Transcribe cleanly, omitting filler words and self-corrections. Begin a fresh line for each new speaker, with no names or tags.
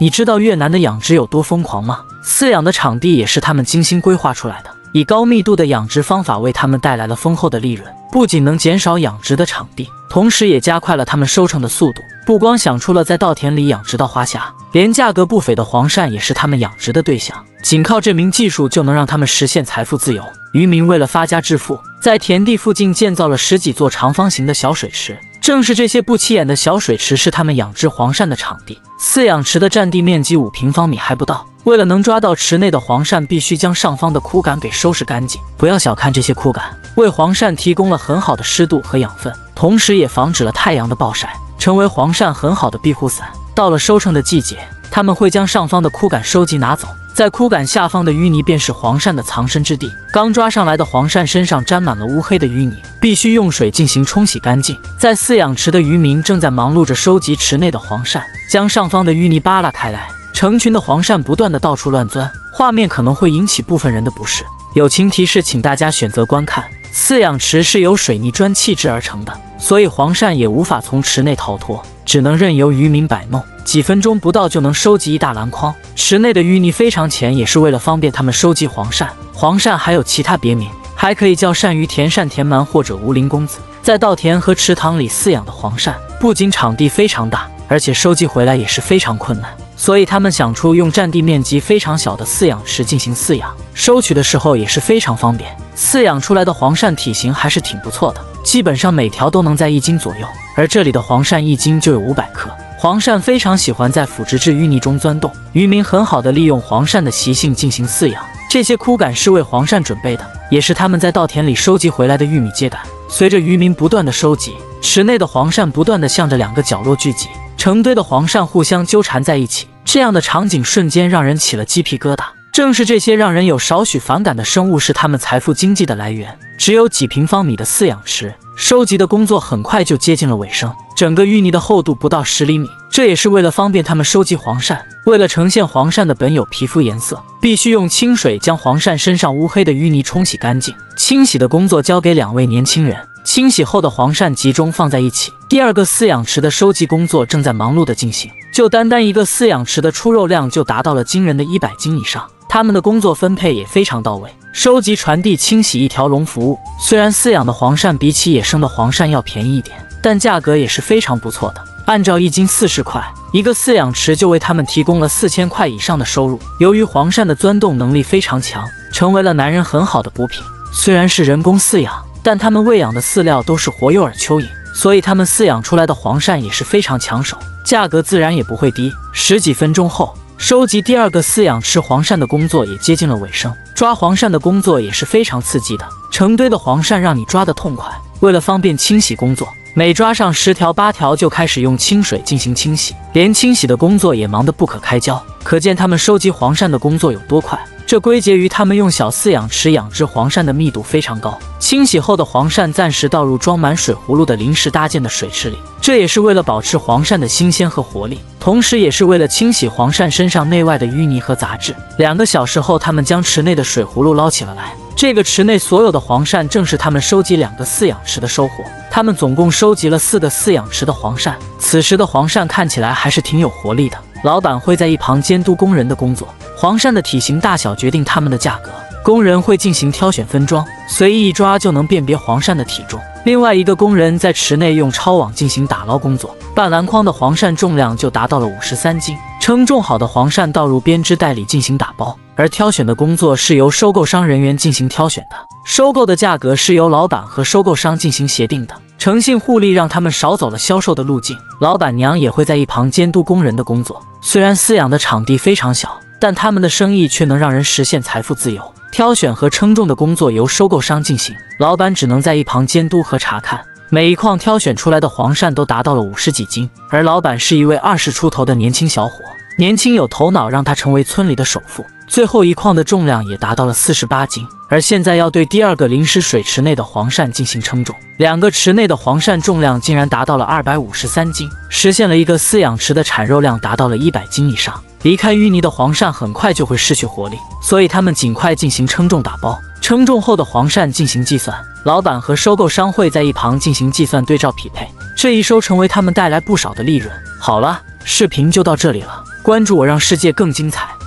你知道越南的养殖有多疯狂吗？饲养的场地也是他们精心规划出来的，以高密度的养殖方法为他们带来了丰厚的利润，不仅能减少养殖的场地，同时也加快了他们收成的速度。不光想出了在稻田里养殖到花虾，连价格不菲的黄鳝也是他们养殖的对象。仅靠这名技术就能让他们实现财富自由。渔民为了发家致富，在田地附近建造了10几座长方形的小水池。正是这些不起眼的小水池是他们养殖黄鳝的场地。饲养池的占地面积5平方米还不到。为了能抓到池内的黄鳝，必须将上方的枯杆给收拾干净。不要小看这些枯杆，为黄鳝提供了很好的湿度和养分，同时也防止了太阳的暴晒，成为黄鳝很好的庇护伞。到了收成的季节，他们会将上方的枯杆收集拿走，在枯杆下方的淤泥便是黄鳝的藏身之地。刚抓上来的黄鳝身上沾满了乌黑的淤泥，必须用水进行冲洗干净。在饲养池的渔民正在忙碌着收集池内的黄鳝，将上方的淤泥扒拉开来。成群的黄鳝不断的到处乱钻，画面可能会引起部分人的不适。友情提示，请大家选择观看。饲养池是由水泥砖砌制而成的，所以黄鳝也无法从池内逃脱，只能任由渔民摆弄。几分钟不到就能收集一大篮筐。池内的淤泥非常浅，也是为了方便他们收集黄鳝。黄鳝还有其他别名，还可以叫鳝鱼、田鳝、田鳗或者无鳞公子。在稻田和池塘里饲养的黄鳝，不仅场地非常大，而且收集回来也是非常困难。所以他们想出用占地面积非常小的饲养池进行饲养，收取的时候也是非常方便。饲养出来的黄鳝体型还是挺不错的，基本上每条都能在1斤左右，而这里的黄鳝1斤就有500克。黄鳝非常喜欢在腐殖质淤泥中钻洞，渔民很好的利用黄鳝的习性进行饲养。这些枯杆是为黄鳝准备的，也是他们在稻田里收集回来的玉米秸秆。随着渔民不断的收集，池内的黄鳝不断的向着2个角落聚集，成堆的黄鳝互相纠缠在一起。这样的场景瞬间让人起了鸡皮疙瘩。正是这些让人有少许反感的生物是他们财富经济的来源。只有几平方米的饲养池，收集的工作很快就接近了尾声。整个淤泥的厚度不到10厘米，这也是为了方便他们收集黄鳝。为了呈现黄鳝的本有皮肤颜色，必须用清水将黄鳝身上乌黑的淤泥冲洗干净。清洗的工作交给2位年轻人。清洗后的黄鳝集中放在一起。第2个饲养池的收集工作正在忙碌的进行，就单一个饲养池的出肉量就达到了惊人的100斤以上。他们的工作分配也非常到位，收集、传递、清洗一条龙服务。虽然饲养的黄鳝比起野生的黄鳝要便宜一点，但价格也是非常不错的。按照1斤40块，一个饲养池就为他们提供了4000块以上的收入。由于黄鳝的钻洞能力非常强，成为了男人很好的补品。虽然是人工饲养，但他们喂养的饲料都是活诱饵蚯蚓，所以他们饲养出来的黄鳝也是非常抢手，价格自然也不会低。10几分钟后，收集第2个饲养池黄鳝的工作也接近了尾声。抓黄鳝的工作也是非常刺激的，成堆的黄鳝让你抓得痛快。为了方便清洗工作，每抓上10条8条就开始用清水进行清洗，连清洗的工作也忙得不可开交。可见他们收集黄鳝的工作有多快。这归结于他们用小饲养池养殖黄鳝的密度非常高。清洗后的黄鳝暂时倒入装满水葫芦的临时搭建的水池里，这也是为了保持黄鳝的新鲜和活力，同时也是为了清洗黄鳝身上内外的淤泥和杂质。2个小时后，他们将池内的水葫芦捞起了来。这个池内所有的黄鳝正是他们收集2个饲养池的收获。他们总共收集了4个饲养池的黄鳝。此时的黄鳝看起来还是挺有活力的。老板会在一旁监督工人的工作。黄鳝的体型大小决定它们的价格。工人会进行挑选分装，随意一抓就能辨别黄鳝的体重。另外一个工人在池内用抄网进行打捞工作。半篮筐的黄鳝重量就达到了53斤。称重好的黄鳝倒入编织袋里进行打包，而挑选的工作是由收购商人员进行挑选的。收购的价格是由老板和收购商进行协定的。诚信互利让他们少走了销售的路径。老板娘也会在一旁监督工人的工作。虽然饲养的场地非常小，但他们的生意却能让人实现财富自由。挑选和称重的工作由收购商进行，老板只能在一旁监督和查看。每一筐挑选出来的黄鳝都达到了50几斤，而老板是一位20出头的年轻小伙，年轻有头脑，让他成为村里的首富。最后一筐的重量也达到了48斤，而现在要对第2个临时水池内的黄鳝进行称重，2个池内的黄鳝重量竟然达到了253斤，实现了一个饲养池的产肉量达到了100斤以上。离开淤泥的黄鳝很快就会失去活力，所以他们尽快进行称重打包。称重后的黄鳝进行计算，老板和收购商会在一旁进行计算对照匹配，这一收成为他们带来不少的利润。好了，视频就到这里了。关注我，让世界更精彩。